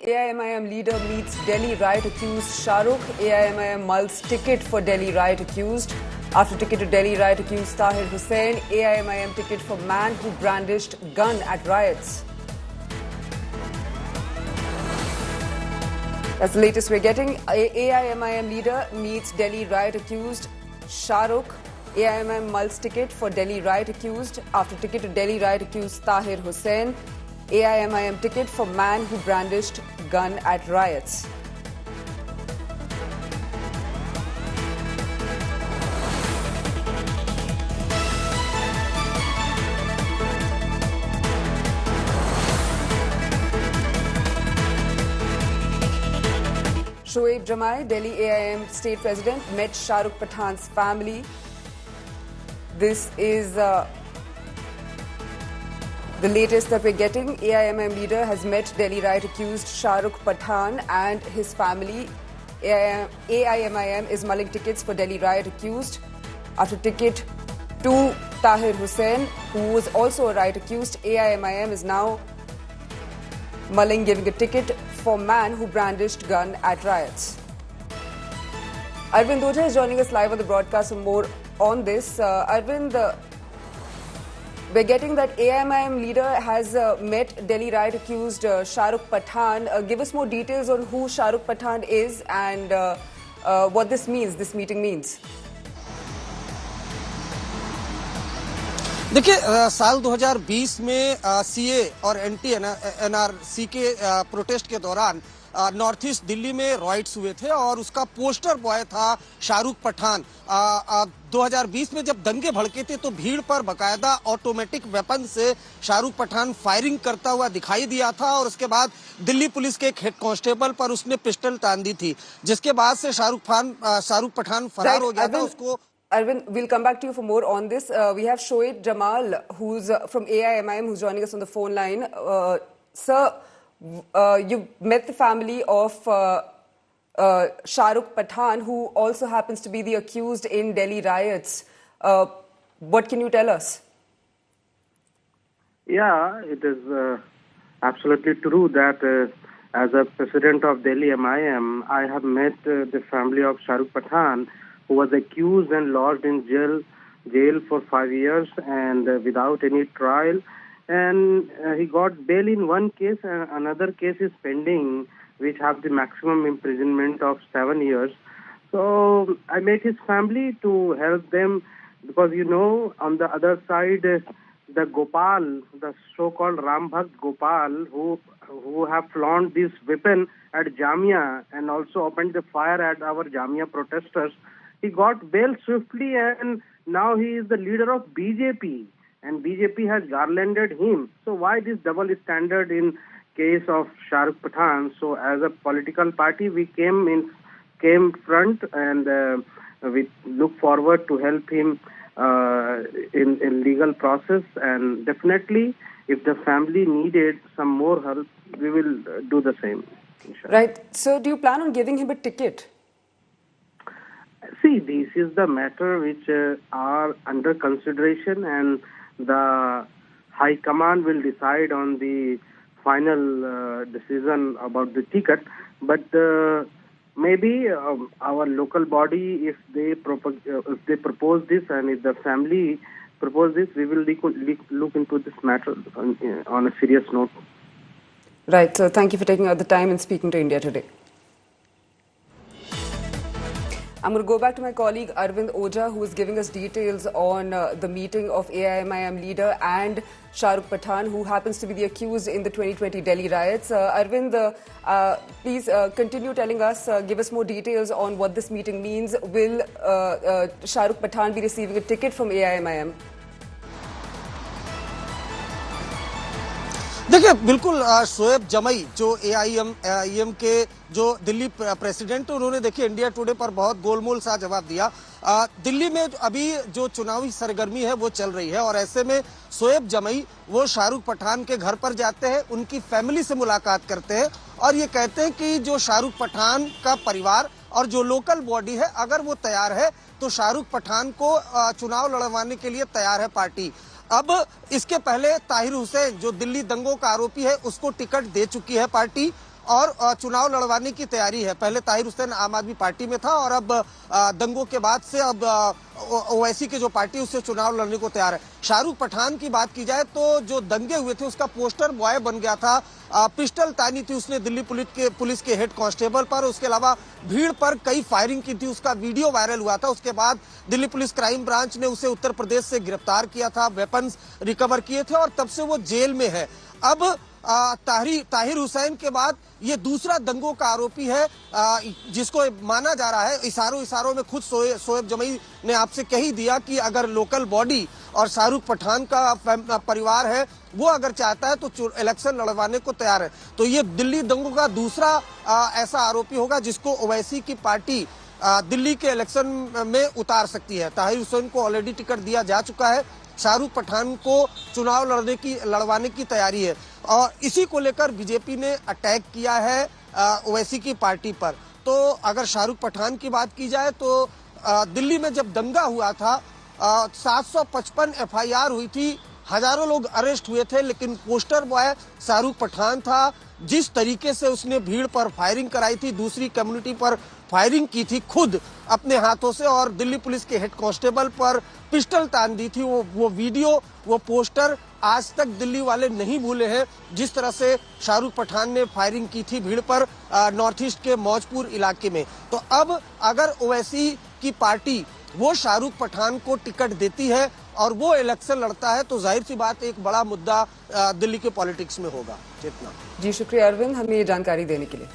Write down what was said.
AIMIM leader meets Delhi riot accused Shah Rukh. AIMIM mulls ticket for Delhi riot accused. After ticket to Delhi riot accused Tahir Hussain, AIMIM ticket for man who brandished gun at riots. That's the latest we're getting. AIMIM leader meets Delhi riot accused Shah Rukh. AIMIM mulls ticket for Delhi riot accused. After ticket to Delhi riot accused Tahir Hussain, AIMIM ticket for man who brandished gun at riots. Shoaib Jamai, Delhi AIM state president, met Shah Rukh Pathan's family. This is the latest that we're getting. AIMIM leader has met Delhi riot accused Shah Rukh Pathan and his family. AIMIM is mulling tickets for Delhi riot accused. After ticket to Tahir Hussain, who was also a riot accused, AIMIM is now mulling giving a ticket for man who brandished gun at riots. Arvind Ojha is joining us live on the broadcast for more on this. Arvind, we're getting that AIMIM leader has met Delhi riot accused Shah Rukh Pathan. Give us more details on who Shah Rukh Pathan is and what this meeting means. देखिए, साल 2020 में CA और anti NRC के protest के दौरान north east Delhi में rights हुए थे और उसका पोस्टर बॉय था शाहरुख पठान। 2020 में जब दंगे भड़के थे तो भीड़ पर बकायदा ऑटोमेटिक वेपन से शाहरुख पठान फायरिंग करता हुआ दिखाई दिया था और उसके बाद दिल्ली पुलिस के एक हेड कांस्टेबल पर उसने पिस्टल तान दी थी, जिसके बाद से शाहरुख पठान फरार हो गया था। उसको Arvind, we'll come back to you for more on this. We have Shoaib Jamal, who's from AIMIM, who's joining us on the phone line. Sir, you met the family of Shah Rukh Pathan, who also happens to be the accused in Delhi riots. What can you tell us? Yeah, it is absolutely true that as a president of Delhi MIM, I have met the family of Shah Rukh Pathan, who was accused and lodged in jail for 5 years and without any trial. And he got bail in one case, and another case is pending, which have the maximum imprisonment of 7 years. So I met his family to help them because, you know, on the other side, the Gopal, the so-called Ram Bhakt Gopal, who have flaunt this weapon at Jamia and also opened the fire at our Jamia protesters, he got bail swiftly, and now he is the leader of BJP, and BJP has garlanded him. So why this double standard in case of Shah Rukh Pathan? So as a political party, we came front, and we look forward to help him in legal process. And definitely, if the family needed some more help, we will do the same. Right. So do you plan on giving him a ticket? See, this is the matter which are under consideration, and the High Command will decide on the final decision about the ticket. But maybe our local body, if they propose this, and if the family propose this, we will look into this matter on a serious note. Right. So thank you for taking out the time and speaking to India Today. I'm going to go back to my colleague Arvind Ojha, who is giving us details on the meeting of AIMIM leader and Shah Rukh Pathan, who happens to be the accused in the 2020 Delhi riots. Arvind, please continue telling us, give us more details on what this meeting means. Will Shah Rukh Pathan be receiving a ticket from AIMIM? देखिए, बिल्कुल शोएब जमई जो AIMIM के जो Delhi president, उन्होंने देखिए India today पर बहुत गोलमोल सा जवाब दिया। दिल्ली में अभी जो चुनावी सरगर्मी है वो चल रही है और ऐसे में शोएब जमई वो शाहरुख पठान के घर पर जाते हैं, उनकी फैमिली से मुलाकात करते हैं और ये कहते हैं कि जो शाहरुख पठान का परिवार और जो लोकल बॉडी है, अगर वो तैयार है तो शाहरुख पठान को चुनाव लड़वाने के लिए तैयार है पार्टी। अब इसके पहले ताहिर हुसैन जो दिल्ली दंगों का आरोपी है, उसको टिकट दे चुकी है पार्टी और चुनाव लड़वाने की तैयारी है। पहले ताहिर हुसैन आम आदमी पार्टी में था और अब दंगों के बाद से अब ओवैसी की जो पार्टी उससे चुनाव लड़ने को तैयार है। शाहरुख पठान की बात की जाए तो जो दंगे हुए थे उसका पोस्टर बॉय बन गया था। पिस्टल तानी थी उसने दिल्ली पुलिस के हेड कांस्टेबल पर, उसके अलावा भीड़ पर कई फायरिंग की थी, उसका वीडियो वायरल हुआ था। उसके बाद दिल्ली पुलिस क्राइम ब्रांच ने उसे उत्तर प्रदेश से गिरफ्तार किया था, वेपन्स रिकवर किए थे और तब से वो जेल में है। अब ताहिर हुसैन के बाद ये दूसरा दंगों का आरोपी है, जिसको माना जा रहा है, इशारों में खुद शोएब जमई ने आपसे कह ही दिया कि अगर लोकल बॉडी और शाहरुख पठान का परिवार है वो अगर चाहता है तो इलेक्शन लड़वाने को तैयार है। तो ये दिल्ली दंगों का दूसरा ऐसा आरोपी होगा जिसको ओवैसी की पार्टी दिल्ली के इलेक्शन में उतार सकती है। ताहिर हुसैन को ऑलरेडी टिकट दिया जा चुका है, शाहरुख पठान को चुनाव लड़वाने की तैयारी है और इसी को लेकर बीजेपी ने अटैक किया है ओवैसी की पार्टी पर। तो अगर शाहरुख पठान की बात की जाए तो दिल्ली में जब दंगा हुआ था 755 एफआईआर हुई थी, हजारों लोग अरेस्ट हुए थे, लेकिन पोस्टर बॉय शाहरुख पठान था। जिस तरीके से उसने भीड़ पर फायरिंग कराई थी, दूसरी कम्युनिटी पर फायरिंग की थी खुद अपने हाथों से और दिल्ली पुलिस के हेड कांस्टेबल पर पिस्टल तान दी थी, वो वीडियो, वो पोस्टर आज तक दिल्ली वाले नहीं भूले हैं। जिस तरह से शाहरुख पठान ने फायरिंग की थी भीड़ पर नॉर्थ ईस्ट के मौजपुर इलाके में। तो अब अगर ओवैसी की पार्टी वो शाहरुख पठान को टिकट देती है और वो इलेक्शन लड़ता है तो जाहिर सी बात एक बड़ा मुद्दा दिल्ली के पॉलिटिक्स में होगा। जितना जी, शुक्रिया अरविंद, हमें ये जानकारी देने के लिए।